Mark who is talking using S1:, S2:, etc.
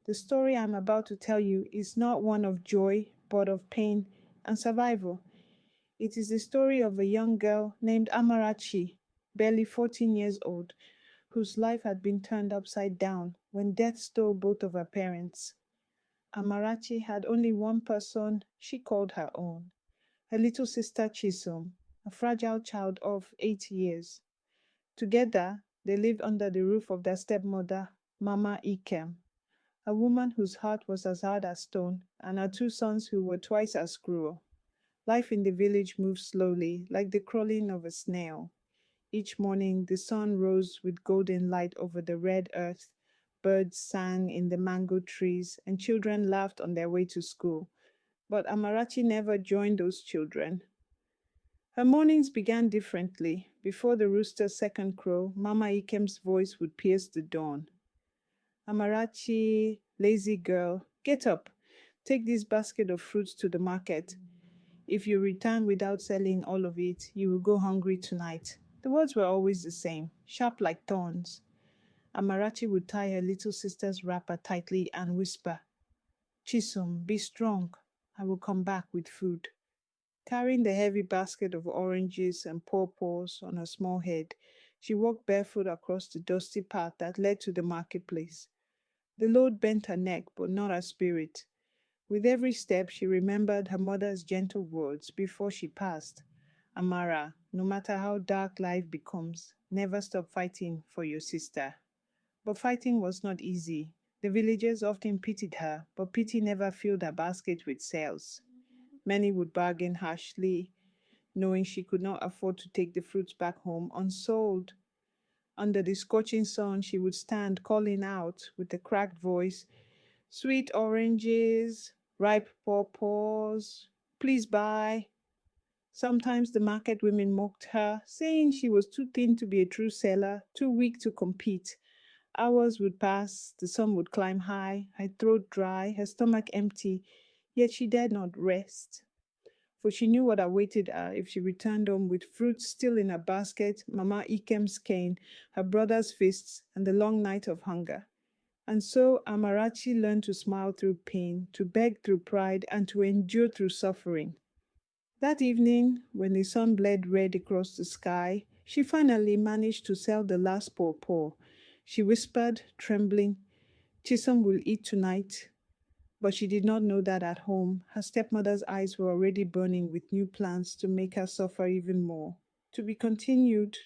S1: The story I'm about to tell you is not one of joy, but of pain and survival. It is the story of a young girl named Amarachi, barely 14 years old, whose life had been turned upside down when death stole both of her parents. Amarachi had only one person she called her own, her little sister Chisom, a fragile child of 8 years. Together, they lived under the roof of their stepmother, Mama Ikem, a woman whose heart was as hard as stone, and her two sons who were twice as cruel. Life in the village moved slowly, like the crawling of a snail. Each morning, the sun rose with golden light over the red earth, birds sang in the mango trees, and children laughed on their way to school. But Amarachi never joined those children. Her mornings began differently. Before the rooster's second crow, Mama Ikem's voice would pierce the dawn. Amarachi, lazy girl, get up. Take this basket of fruits to the market. If you return without selling all of it, you will go hungry tonight. The words were always the same, sharp like thorns. Amarachi would tie her little sister's wrapper tightly and whisper, Chisom, be strong. I will come back with food. Carrying the heavy basket of oranges and pawpaws on her small head, she walked barefoot across the dusty path that led to the marketplace. The load bent her neck, but not her spirit. With every step, she remembered her mother's gentle words before she passed. Amara, no matter how dark life becomes, never stop fighting for your sister. But fighting was not easy. The villagers often pitied her, but pity never filled her basket with sales. Many would bargain harshly, knowing she could not afford to take the fruits back home unsold. Under the scorching sun, she would stand calling out with a cracked voice, Sweet oranges, ripe pawpaws, please buy. Sometimes the market women mocked her, saying she was too thin to be a true seller, too weak to compete. Hours would pass, the sun would climb high, her throat dry, her stomach empty, yet she dared not rest. For she knew what awaited her if she returned home with fruits still in her basket, Mama Ikem's cane, her brother's fists, and the long night of hunger. And so Amarachi learned to smile through pain, to beg through pride, and to endure through suffering. That evening, when the sun bled red across the sky, she finally managed to sell the last pawpaw. She whispered, trembling, Chisom will eat tonight. But she did not know that at home, her stepmother's eyes were already burning with new plans to make her suffer even more. To be continued.